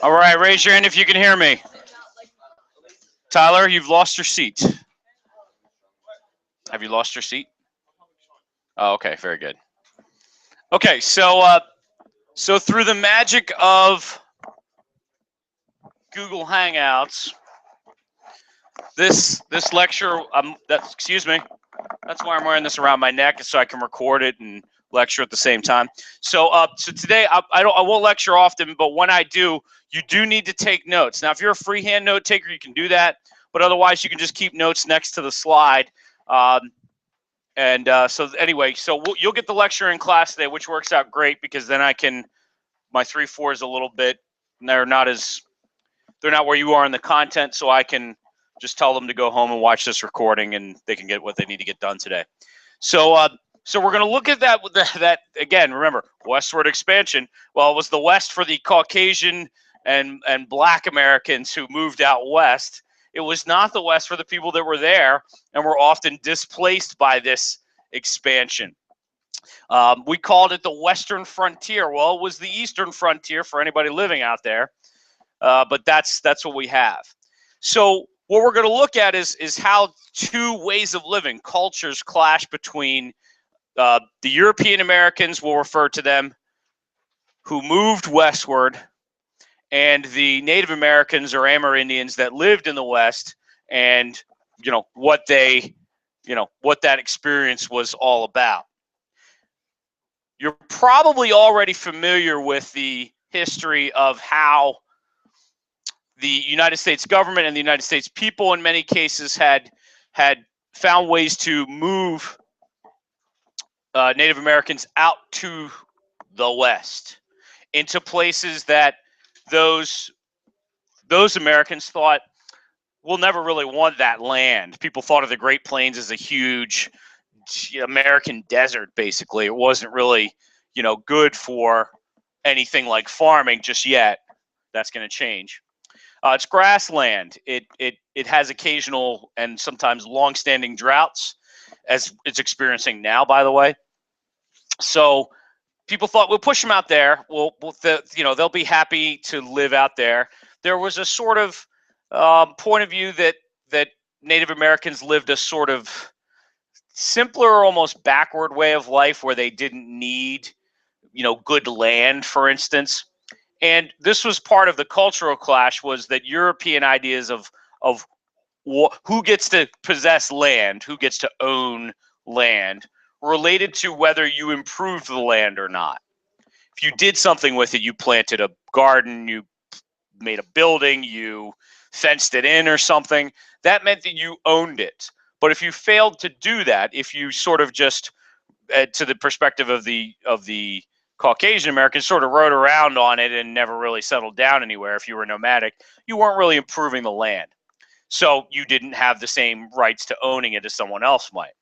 All right, raise your hand if you can hear me. Tyler, you've lost your seat. Have you lost your seat? Oh, okay, very good. Okay, so through the magic of Google Hangouts, this lecture, excuse me, that's why I'm wearing this around my neck, so I can record it and lecture at the same time. So today I won't lecture often, but when I do, you do need to take notes. Now, if you're a freehand note taker, you can do that, but otherwise, you can just keep notes next to the slide. So anyway, you'll get the lecture in class today, which works out great because then my 3-4 is a little bit, they're not where you are in the content, so I can just tell them to go home and watch this recording, and they can get what they need to get done today. So we're going to look at that again. Remember, westward expansion. Well, it was the West for the Caucasian and Black Americans who moved out west. It was not the West for the people that were there and were often displaced by this expansion. We called it the Western Frontier. Well, it was the Eastern Frontier for anybody living out there, but that's what we have. So what we're going to look at is how two ways of living, cultures clash between the European Americans, we'll refer to them, who moved westward, and the Native Americans or Amerindians that lived in the West, and what that experience was all about. You're probably already familiar with the history of how the United States government and the United States people, in many cases, had found ways to move Native Americans out to the West, into places that those Americans thought, we'll never really want that land. People thought of the Great Plains as a huge American desert, basically. It wasn't really, good for anything like farming just yet. That's going to change. It's grassland. It has occasional and sometimes long-standing droughts, as it's experiencing now, by the way. So people thought, we'll push them out there. They'll be happy to live out there. There was a sort of point of view that Native Americans lived a sort of simpler, almost backward way of life where they didn't need, good land, for instance. And this was part of the cultural clash, was that European ideas of who gets to possess land, who gets to own land, related to whether you improved the land or not. If you did something with it, you planted a garden, you made a building, you fenced it in or something, that meant that you owned it. But if you failed to do that, if you sort of just, to the perspective of the Caucasian Americans, sort of rode around on it and never really settled down anywhere, if you were nomadic, you weren't really improving the land. So you didn't have the same rights to owning it as someone else might.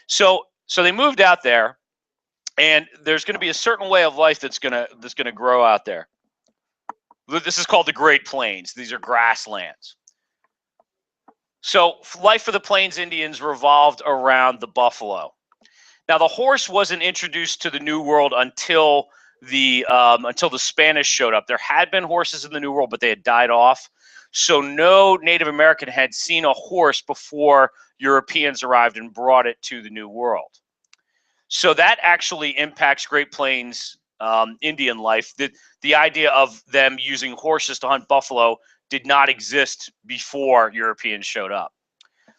So they moved out there, and there's going to be a certain way of life that's going to grow out there. This is called the Great Plains. These are grasslands. So life for the Plains Indians revolved around the buffalo. Now, the horse wasn't introduced to the New World until the Spanish showed up. There had been horses in the New World, but they had died off. So no Native American had seen a horse before Europeans arrived and brought it to the New World. So that actually impacts Great Plains Indian life. The idea of them using horses to hunt buffalo did not exist before Europeans showed up.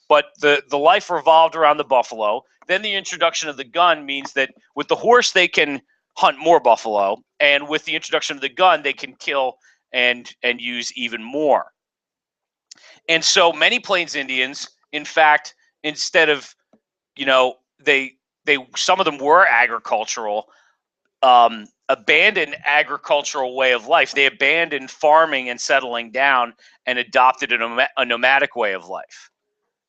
But the life revolved around the buffalo. Then the introduction of the gun means that with the horse, they can hunt more buffalo. And with the introduction of the gun, they can kill and use even more. And so many Plains Indians, in fact, instead of, some of them were agricultural, abandoned agricultural way of life. They abandoned farming and settling down and adopted a nomadic way of life.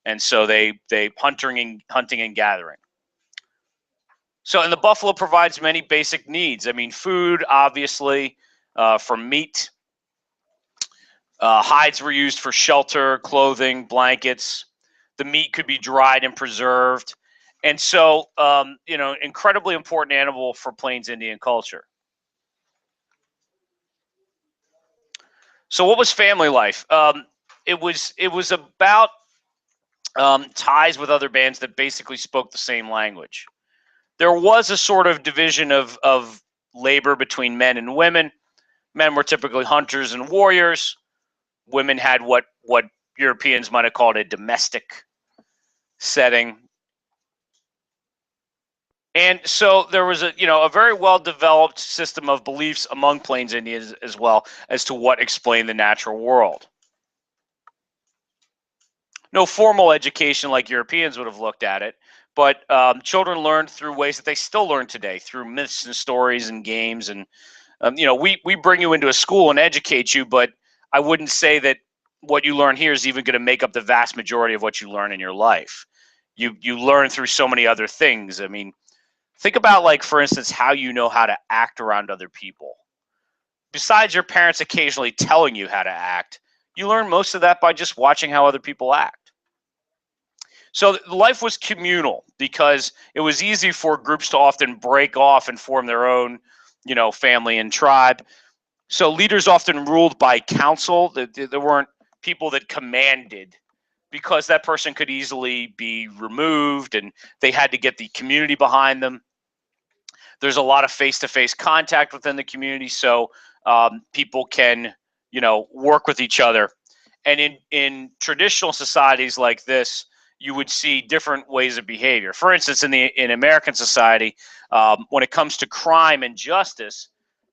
And so they hunting and gathering. So, and the buffalo provides many basic needs. I mean, food, obviously, from meat, Hides were used for shelter, clothing, blankets. The meat could be dried and preserved. And so, incredibly important animal for Plains Indian culture. So what was family life? It was about ties with other bands that basically spoke the same language. There was a sort of division of labor between men and women. Men were typically hunters and warriors. Women had what Europeans might have called a domestic setting. And so there was a very well developed system of beliefs among Plains Indians as well as to what explained the natural world. No formal education like Europeans would have looked at it, but children learned through ways that they still learn today, through myths and stories and games. And we bring you into a school and educate you, but I wouldn't say that what you learn here is even going to make up the vast majority of what you learn in your life. You learn through so many other things. I mean, think about, like, for instance, how you know how to act around other people. Besides your parents occasionally telling you how to act, you learn most of that by just watching how other people act. So life was communal because it was easy for groups to often break off and form their own, family and tribe. So leaders often ruled by council. There weren't people that commanded, because that person could easily be removed and they had to get the community behind them. There's a lot of face-to-face contact within the community, so people can, work with each other. And in traditional societies like this, you would see different ways of behavior. For instance, in American society, when it comes to crime and justice,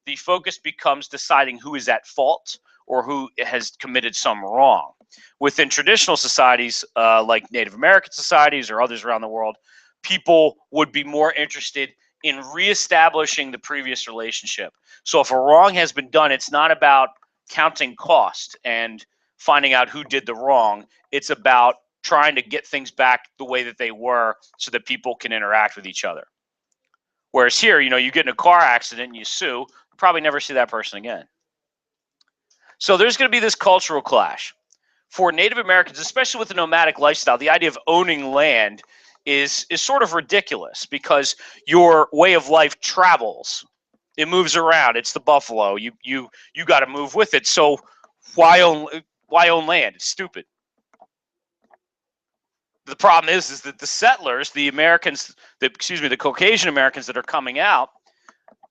the focus becomes deciding who is at fault or who has committed some wrong. Within traditional societies, like Native American societies or others around the world, people would be more interested in reestablishing the previous relationship. So if a wrong has been done, it's not about counting cost and finding out who did the wrong. It's about trying to get things back the way that they were so that people can interact with each other. Whereas here, you get in a car accident and you sue, you probably never see that person again. So there's going to be this cultural clash. For Native Americans, especially with the nomadic lifestyle, the idea of owning land is sort of ridiculous because your way of life travels. It moves around. It's the buffalo. You got to move with it. So why own land? It's stupid. The problem is that the settlers, the Americans, the Caucasian Americans that are coming out,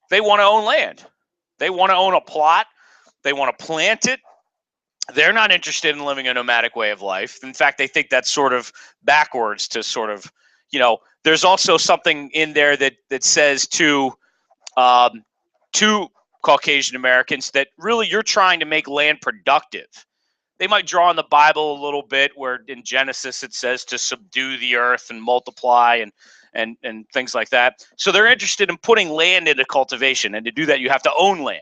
they want to own land. They want to own a plot. They want to plant it. They're not interested in living a nomadic way of life. In fact, they think that's sort of backwards to sort of, there's also something in there that says to Caucasian Americans that really you're trying to make land productive. They might draw on the Bible a little bit, where in Genesis it says to subdue the earth and multiply and things like that. So they're interested in putting land into cultivation, and to do that you have to own land.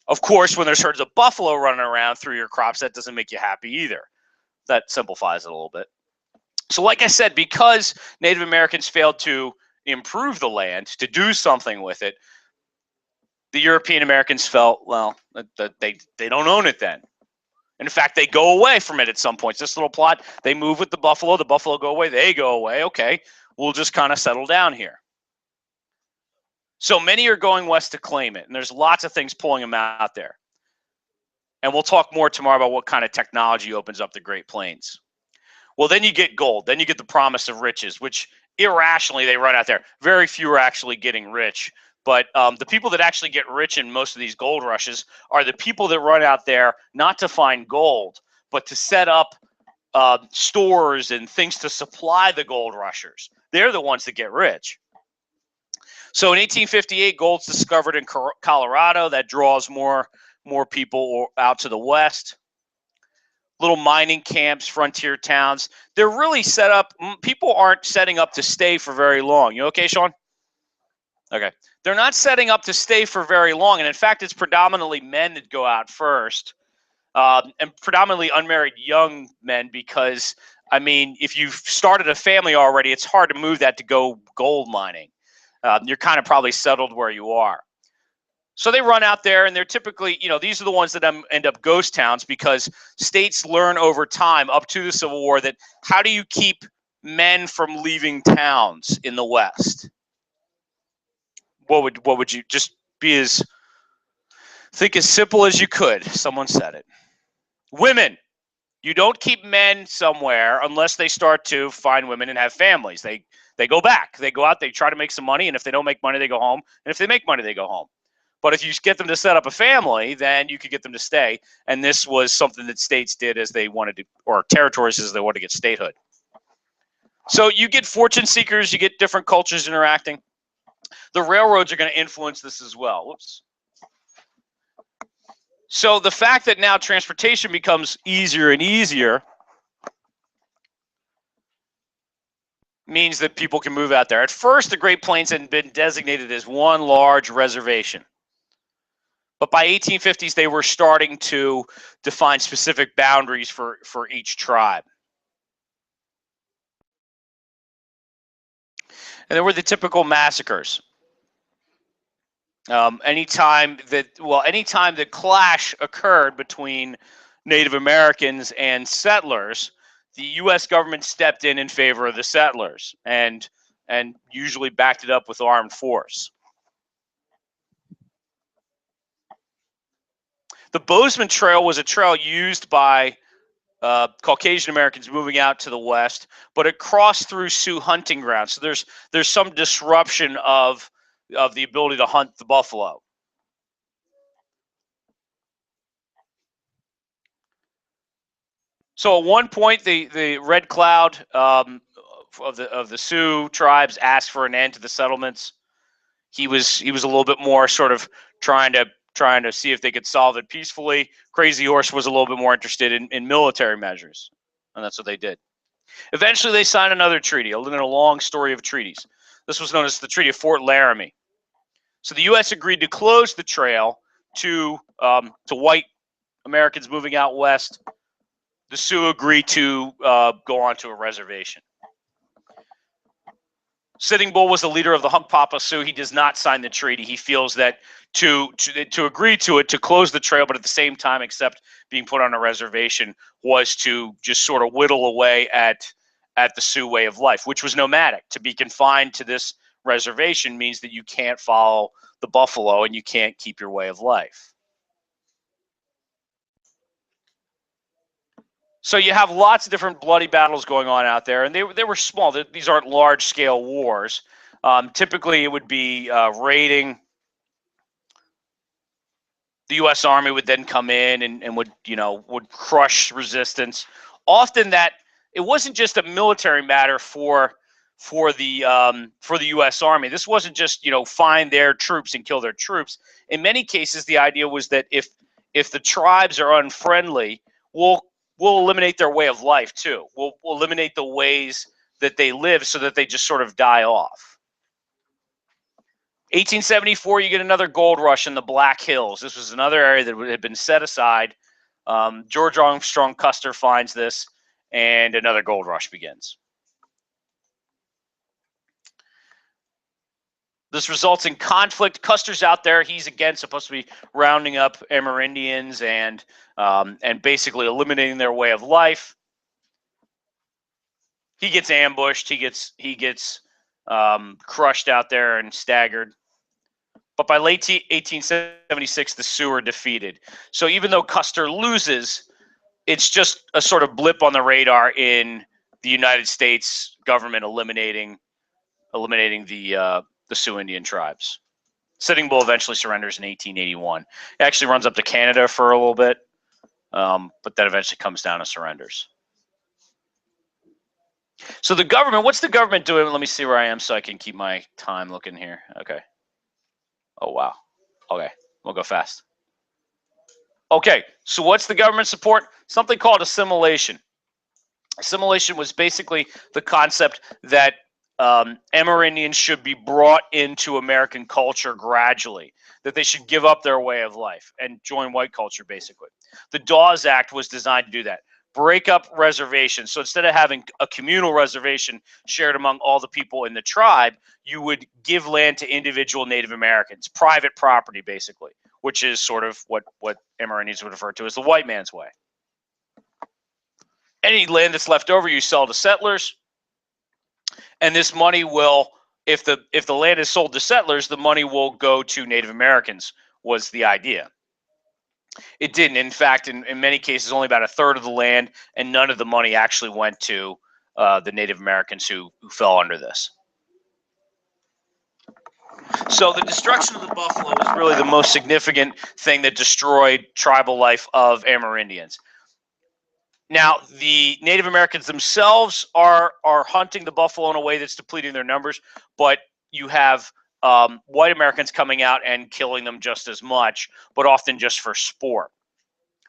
Of course, when there's herds of buffalo running around through your crops, that doesn't make you happy either. That simplifies it a little bit. So like I said, because Native Americans failed to improve the land, to do something with it, the European Americans felt, well, that they don't own it then. And in fact, they go away from it at some points. This little plot, they move with the buffalo go away, they go away. Okay, we'll just kind of settle down here. So many are going west to claim it, and there's lots of things pulling them out there. And we'll talk more tomorrow about what kind of technology opens up the Great Plains. Well, then you get gold. Then you get the promise of riches, which irrationally they run out there. Very few are actually getting rich. But the people that actually get rich in most of these gold rushes are the people that run out there not to find gold, but to set up stores and things to supply the gold rushers. They're the ones that get rich. So in 1858, gold's discovered in Colorado. That draws more people out to the west. Little mining camps, frontier towns. They're really set up. People aren't setting up to stay for very long. You okay, Sean? Okay. They're not setting up to stay for very long. And in fact, it's predominantly men that go out first, and predominantly unmarried young men, because, I mean, if you've started a family already, it's hard to move that to go gold mining. You're kind of probably settled where you are. So they run out there, and they're typically, these are the ones that end up ghost towns, because states learn over time up to the Civil War that how do you keep men from leaving towns in the West? What would you just think as simple as you could? Someone said it. Women. You don't keep men somewhere unless they start to find women and have families. They go back. They go out, they try to make some money, and if they don't make money, they go home. And if they make money, they go home. But if you get them to set up a family, then you could get them to stay. And this was something that states did as they wanted to, or territories as they wanted to get statehood. So you get fortune seekers, you get different cultures interacting. The railroads are going to influence this as well. Whoops. So the fact that now transportation becomes easier and easier means that people can move out there. At first, the Great Plains had been designated as one large reservation. But by 1850s, they were starting to define specific boundaries for each tribe. And there were the typical massacres. Anytime that clash occurred between Native Americans and settlers, the U.S. government stepped in favor of the settlers and usually backed it up with armed force. The Bozeman Trail was a trail used by Caucasian Americans moving out to the west, but it crossed through Sioux hunting grounds. So there's some disruption of the ability to hunt the buffalo. So at one point, the Red Cloud of the Sioux tribes asked for an end to the settlements. He was a little bit more sort of trying to see if they could solve it peacefully. Crazy Horse was a little bit more interested in military measures, and that's what they did. Eventually, they signed another treaty, a long story of treaties. This was known as the Treaty of Fort Laramie. So the U.S. agreed to close the trail to white Americans moving out west. The Sioux agreed to go onto a reservation. Sitting Bull was the leader of the Hunkpapa Sioux. He does not sign the treaty. He feels that to agree to it, to close the trail, but at the same time accept being put on a reservation, was to just sort of whittle away at the Sioux way of life, which was nomadic. To be confined to this reservation means that you can't follow the buffalo and you can't keep your way of life. So you have lots of different bloody battles going on out there, and they were small. These aren't large-scale wars. Typically, it would be raiding. The U.S. Army would then come in and would crush resistance. Often that it wasn't just a military matter for the U.S. Army. This wasn't just find their troops and kill their troops. In many cases, the idea was that if the tribes are unfriendly, we'll eliminate their way of life too. We'll eliminate the ways that they live so that they just sort of die off. 1874, you get another gold rush in the Black Hills. This was another area that had been set aside. George Armstrong Custer finds this, and another gold rush begins. This results in conflict. Custer's out there. He's supposed to be rounding up Amerindians and basically eliminating their way of life. He gets ambushed. He gets crushed out there and staggered. But by late 1876, the Sioux are defeated. So even though Custer loses, it's just a sort of blip on the radar in the United States government eliminating the Sioux Indian tribes. Sitting Bull eventually surrenders in 1881. It actually runs up to Canada for a little bit, but then eventually comes down and surrenders. So the government, what's the government doing? Let me see where I am so I can keep my time looking here. Okay. Oh, wow. Okay, we'll go fast. Okay, so what's the government support? Something called assimilation. Assimilation was basically the concept that Amerindians should be brought into American culture gradually, that they should give up their way of life and join white culture, basically. The Dawes Act was designed to do that. break up reservations. So instead of having a communal reservation shared among all the people in the tribe, you would give land to individual Native Americans, private property, basically, which is sort of what Amerindians would refer to as the white man's way. Any land that's left over, you sell to settlers, and this money will, if the land is sold to settlers, the money will go to Native Americans, was the idea. It didn't. In fact, in many cases, only about a third of the land and none of the money actually went to the Native Americans who fell under this. So the destruction of the buffalo is really the most significant thing that destroyed tribal life of Amerindians. Now, the Native Americans themselves are hunting the buffalo in a way that's depleting their numbers, but you have white Americans coming out and killing them just as much, but often just for sport.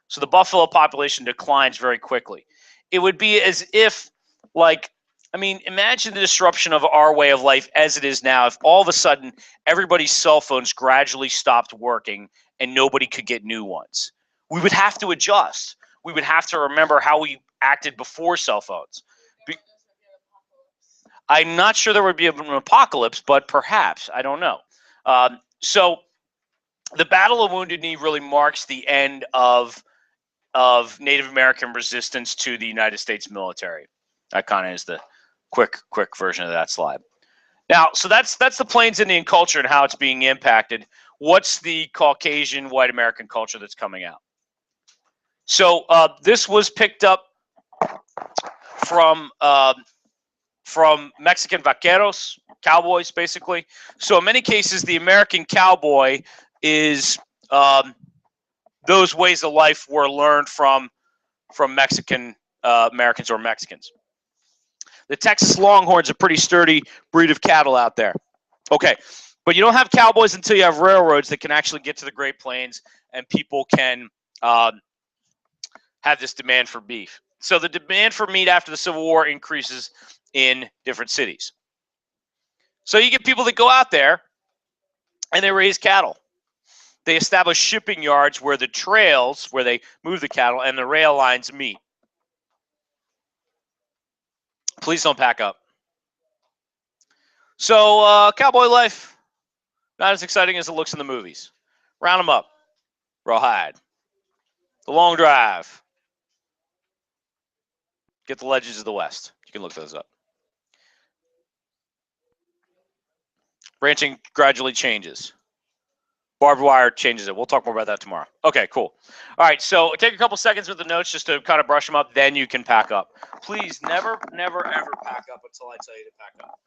So the buffalo population declines very quickly. It would be as if, imagine the disruption of our way of life as it is now. If all of a sudden everybody's cell phones gradually stopped working and nobody could get new ones, we would have to adjust. We would have to remember how we acted before cell phones. I'm not sure there would be an apocalypse, but perhaps. I don't know. So the Battle of Wounded Knee really marks the end of Native American resistance to the United States military. That kind of is the quick version of that slide. Now, so that's the Plains Indian culture and how it's being impacted. What's the Caucasian white American culture that's coming out? So this was picked up from Mexican vaqueros, cowboys, basically. So in many cases, the American cowboy is those ways of life were learned from Mexican Americans or Mexicans. The Texas Longhorn's a pretty sturdy breed of cattle out there. Okay, but you don't have cowboys until you have railroads that can actually get to the Great Plains and people can have this demand for beef. So the demand for meat after the Civil War increases in different cities. So you get people that go out there and they raise cattle. They establish shipping yards where the trails, where they move the cattle, and the rail lines meet. Please don't pack up. So cowboy life, not as exciting as it looks in the movies. Round them up. Rawhide. The Long Drive. Get the Legends of the West. You can look those up. Ranching gradually changes. Barbed wire changes it. We'll talk more about that tomorrow. Okay, cool. All right, so take a couple seconds with the notes just to kind of brush them up. Then you can pack up. Please never, ever pack up until I tell you to pack up.